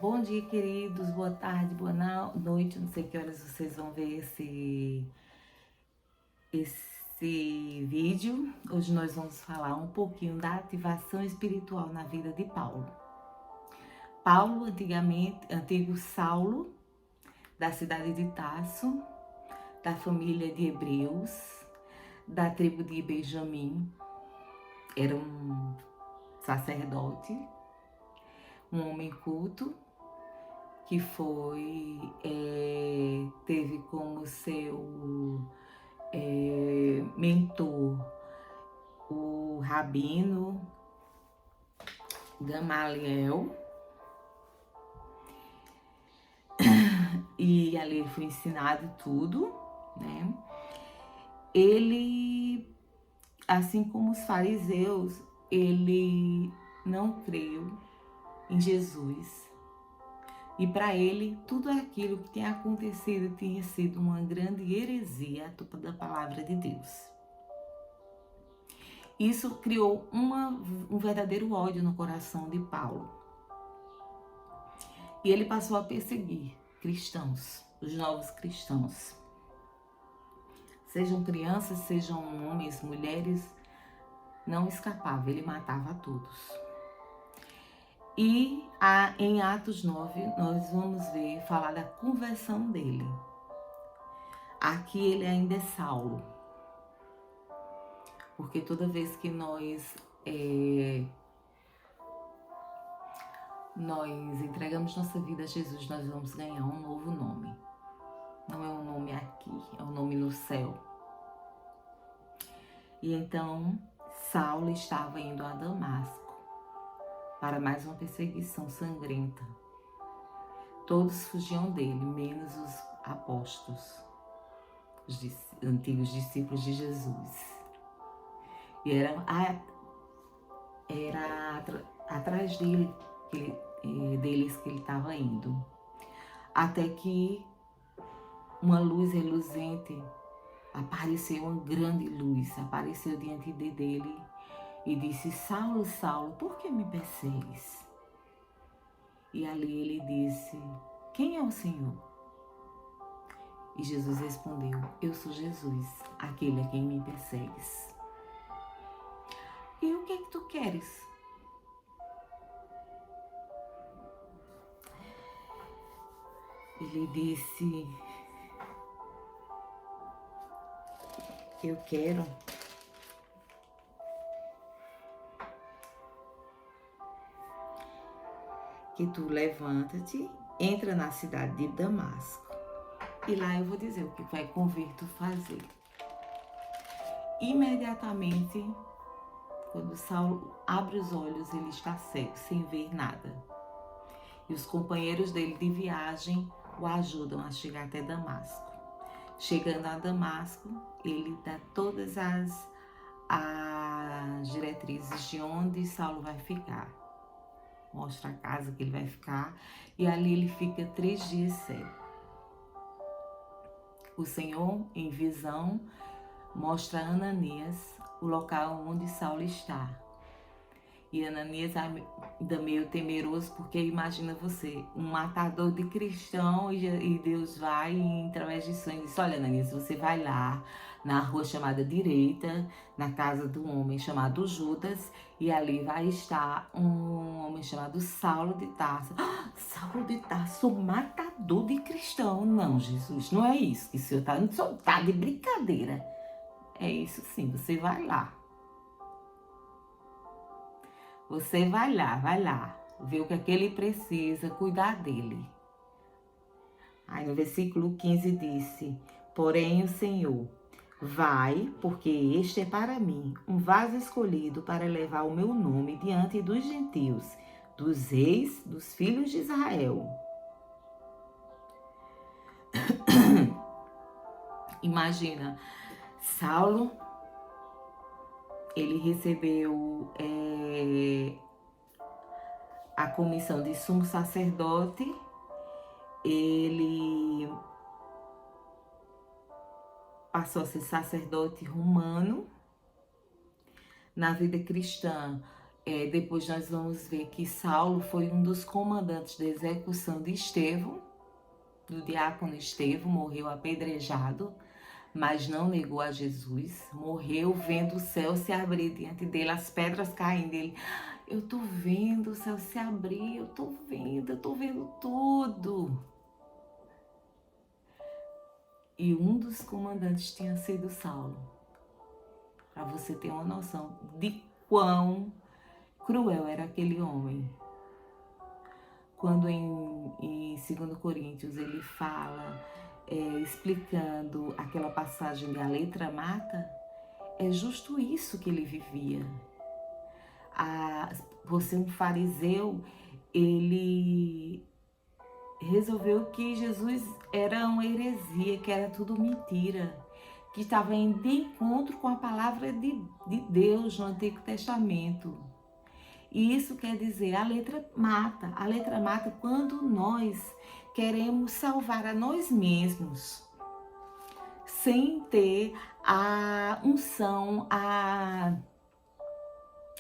Bom dia, queridos. Boa tarde, boa noite. Não sei que horas vocês vão ver esse vídeo. Hoje nós vamos falar um pouquinho da ativação espiritual na vida de Paulo. Paulo, antigo Saulo, da cidade de Tarso, da família de Hebreus, da tribo de Benjamim, era um sacerdote, um homem culto, que teve como seu mentor o Rabino Gamaliel, e ali foi ensinado tudo, né? Ele, assim como os fariseus, ele não creu em Jesus. E para ele, tudo aquilo que tinha acontecido tinha sido uma grande heresia da palavra de Deus. Isso criou um verdadeiro ódio no coração de Paulo. E ele passou a perseguir cristãos, os novos cristãos. Sejam crianças, sejam homens, mulheres, não escapava, ele matava a todos. E em Atos 9, nós vamos falar da conversão dele. Aqui ele ainda é Saulo. Porque toda vez que nós entregamos nossa vida a Jesus, nós vamos ganhar um novo nome. Não é um nome aqui, é um nome no céu. E então, Saulo estava indo a Damasco para mais uma perseguição sangrenta. Todos fugiam dele, menos os apóstolos, os antigos discípulos de Jesus. E era atrás deles que ele estava indo. Até que uma luz reluzente apareceu, uma grande luz apareceu diante dele e disse: Saulo, Saulo, por que me persegues? E ali ele disse: quem é o Senhor? E Jesus respondeu: eu sou Jesus, aquele a quem me persegues. E o que é que tu queres? Ele disse: eu quero que tu levanta-te, entra na cidade de Damasco, e lá eu vou dizer o que vai convir tu fazer. Imediatamente, quando Saulo abre os olhos, ele está cego, sem ver nada. E os companheiros dele de viagem o ajudam a chegar até Damasco. Chegando a Damasco, ele dá todas as diretrizes de onde Saulo vai ficar. Mostra a casa que ele vai ficar, e ali ele fica 3 dias cego. O Senhor, em visão, mostra a Ananias o local onde Saulo está. E Ananias ainda meio temeroso, porque imagina você, um matador de cristão, e Deus vai e através de sonho diz: olha, Ananias, você vai lá na rua chamada Direita, na casa de um homem chamado Judas, e ali vai estar um homem chamado Saulo de Tarso. Saulo de Tarso, matador de cristão. Não, Jesus, não é isso que o senhor tá de brincadeira. É isso sim, você vai lá. Você vai lá, ver o que é que ele precisa, cuidar dele. Aí no versículo 15 disse: porém o Senhor, vai, porque este é para mim um vaso escolhido para levar o meu nome diante dos gentios, dos reis, dos filhos de Israel. Imagina, Saulo, ele recebeu a comissão de sumo sacerdote. Ele passou a ser sacerdote romano. Na vida cristã, Depois nós vamos ver que Saulo foi um dos comandantes da execução de Estevão, do diácono Estevão, morreu apedrejado, mas não negou a Jesus, morreu vendo o céu se abrir diante dele, as pedras caindo, ele, eu tô vendo o céu se abrir, eu tô vendo tudo. E um dos comandantes tinha sido Saulo, para você ter uma noção de quão cruel era aquele homem. Quando em 2 Coríntios ele fala, explicando aquela passagem de a letra mata, é justo isso que ele vivia. Por ser um fariseu, ele resolveu que Jesus era uma heresia, que era tudo mentira, que estava em encontro com a palavra de Deus no Antigo Testamento. E isso quer dizer, a letra mata. A letra mata quando nós queremos salvar a nós mesmos, sem ter a unção,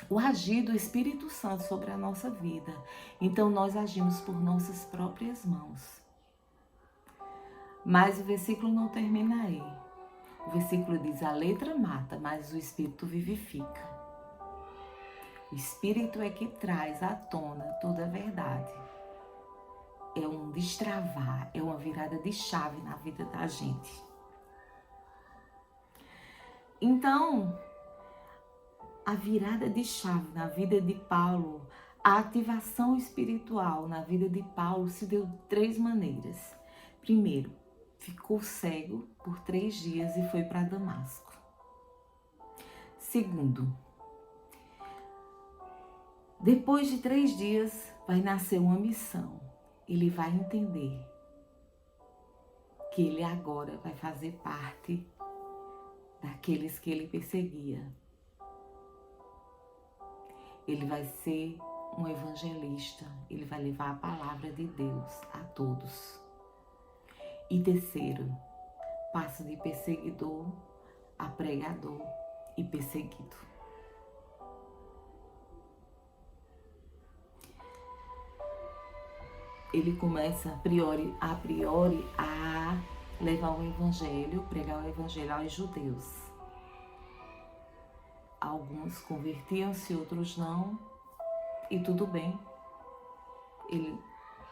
o agir do Espírito Santo sobre a nossa vida. Então nós agimos por nossas próprias mãos. Mas o versículo não termina aí. O versículo diz, a letra mata, mas o Espírito vivifica. O Espírito é que traz à tona toda a verdade. É um destravar, é uma virada de chave na vida da gente. Então, a virada de chave na vida de Paulo, a ativação espiritual na vida de Paulo se deu de 3 maneiras. Primeiro, ficou cego por 3 dias e foi para Damasco. Segundo, depois de 3 dias vai nascer uma missão. Ele vai entender que ele agora vai fazer parte daqueles que ele perseguia. Ele vai ser um evangelista. Ele vai levar a palavra de Deus a todos. E terceiro, passa de perseguidor a pregador e perseguido. Ele começa a priori a levar o evangelho, pregar o evangelho aos judeus. Alguns convertiam-se, outros não, e tudo bem.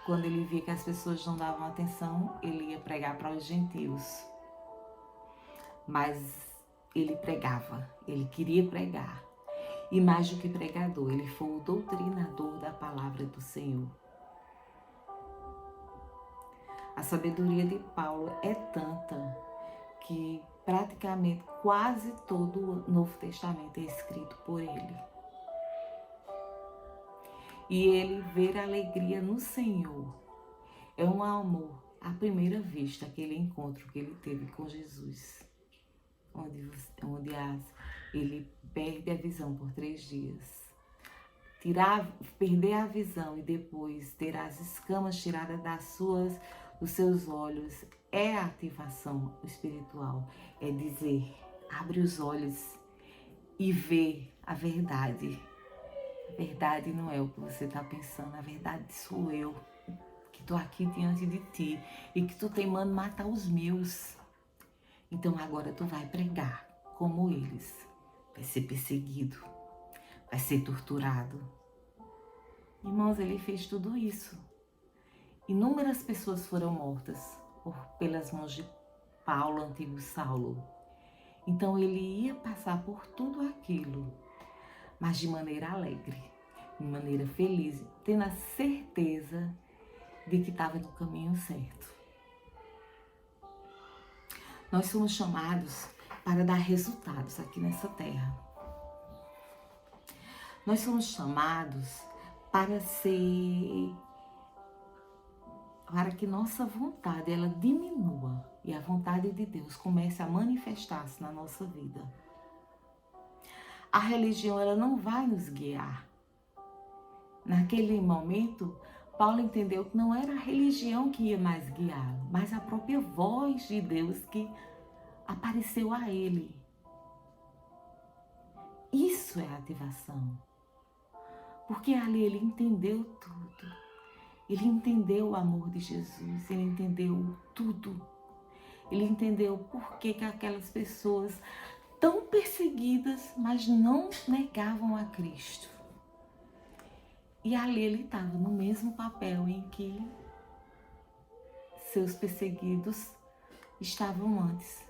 Quando ele via que as pessoas não davam atenção, ele ia pregar para os gentios. Mas ele pregava, ele queria pregar. E mais do que pregador, ele foi o doutrinador da palavra do Senhor. A sabedoria de Paulo é tanta que praticamente quase todo o Novo Testamento é escrito por ele. E ele ver a alegria no Senhor é um amor à primeira vista, aquele encontro que ele teve com Jesus, onde ele perde a visão por 3 dias. Perder a visão e depois ter as escamas tiradas dos seus olhos é a ativação espiritual. É dizer, abre os olhos e vê a verdade. A verdade não é o que você está pensando, a verdade sou eu, que estou aqui diante de ti e que tu teimando matar os meus. Então agora tu vai pregar como eles. Vai ser perseguido, vai ser torturado. Irmãos, ele fez tudo isso. Inúmeras pessoas foram mortas pelas mãos de Paulo, antigo Saulo. Então ele ia passar por tudo aquilo, mas de maneira alegre, de maneira feliz, tendo a certeza de que estava no caminho certo. Nós somos chamados para dar resultados aqui nessa terra. Nós somos chamados para que nossa vontade ela diminua e a vontade de Deus comece a manifestar-se na nossa vida. A religião ela não vai nos guiar. Naquele momento, Paulo entendeu que não era a religião que ia mais guiá-lo, mas a própria voz de Deus que apareceu a ele. Isso é ativação. Porque ali ele entendeu tudo. Ele entendeu o amor de Jesus, ele entendeu tudo. Ele entendeu por que aquelas pessoas tão perseguidas, mas não negavam a Cristo. E ali ele estava no mesmo papel em que seus perseguidos estavam antes.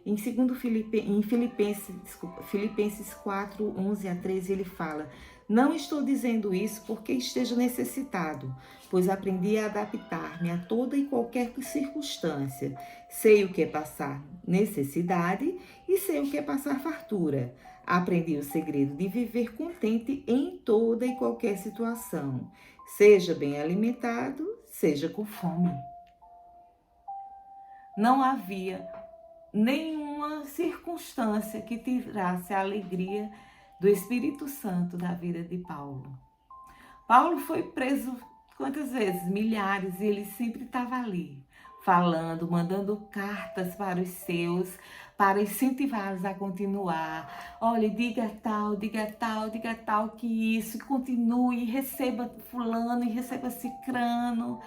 Em Filipenses 4, 11 a 13, ele fala: não estou dizendo isso porque esteja necessitado, pois aprendi a adaptar-me a toda e qualquer circunstância. Sei o que é passar necessidade e sei o que é passar fartura. Aprendi o segredo de viver contente em toda e qualquer situação. Seja bem alimentado, seja com fome. Não havia nenhuma circunstância que tirasse a alegria do Espírito Santo da vida de Paulo. Paulo foi preso quantas vezes? Milhares, e ele sempre estava ali, falando, mandando cartas para os seus, para incentivá-los a continuar. Olha, diga tal, que isso, continue, receba fulano, e receba cicrano,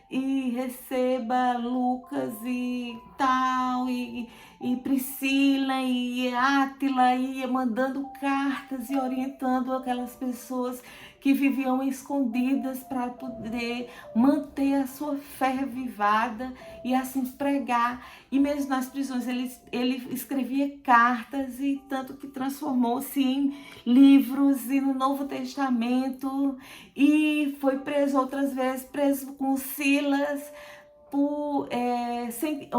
e receba Lucas e tal, e Priscila e Átila, ia mandando cartas e orientando aquelas pessoas que viviam escondidas para poder manter a sua fé revivada e assim pregar. E mesmo nas prisões ele escrevia cartas, e tanto que transformou-se em livros e no Novo Testamento, e foi preso outras vezes, preso com Silas, por sem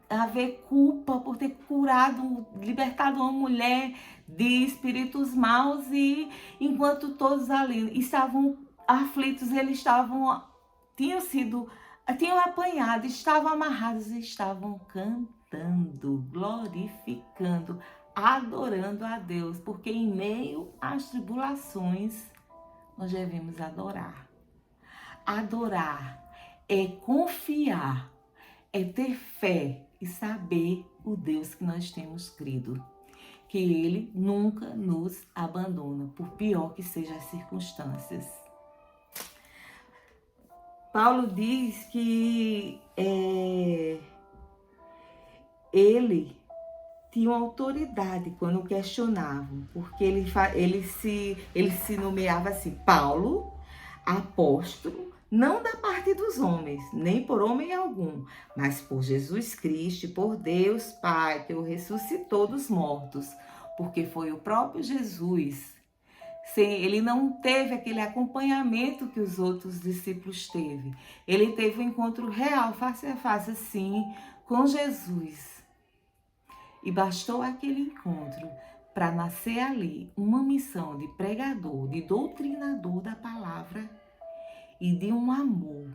haver culpa, por ter curado, libertado uma mulher de espíritos maus, e enquanto todos ali estavam aflitos, eles tinham apanhado, estavam amarrados e estavam cantando, glorificando, adorando a Deus, porque em meio às tribulações nós devemos adorar. Adorar é confiar, é ter fé e saber o Deus que nós temos crido, que Ele nunca nos abandona, por pior que sejam as circunstâncias. Paulo diz que ele tinha autoridade quando questionavam, porque ele se nomeava assim, Paulo, apóstolo, não da parte dos homens, nem por homem algum, mas por Jesus Cristo e por Deus Pai, que o ressuscitou dos mortos, porque foi o próprio Jesus. Ele não teve aquele acompanhamento que os outros discípulos teve. Ele teve um encontro real, face a face, assim, com Jesus. E bastou aquele encontro para nascer ali uma missão de pregador, de doutrinador da palavra e de um amor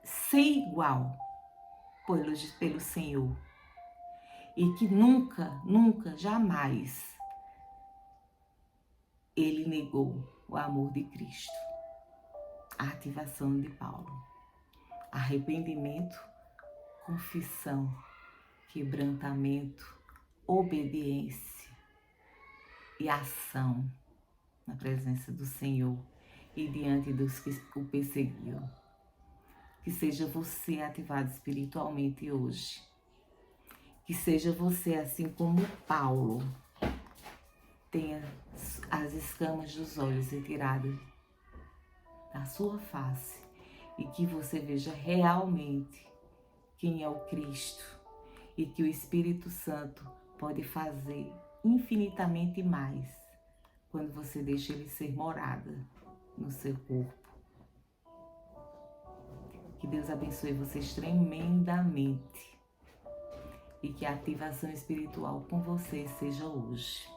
sem igual pelo Senhor. E que nunca, jamais ele negou o amor de Cristo. A ativação de Paulo. Arrependimento, confissão, quebrantamento, obediência e ação na presença do Senhor e diante dos que o perseguiam. Que seja você ativado espiritualmente hoje. Que seja você, assim como Paulo, tenha as escamas dos olhos retiradas da sua face e que você veja realmente quem é o Cristo e que o Espírito Santo pode fazer infinitamente mais quando você deixa ele ser morada no seu corpo. Que Deus abençoe vocês tremendamente e que a ativação espiritual com você seja hoje.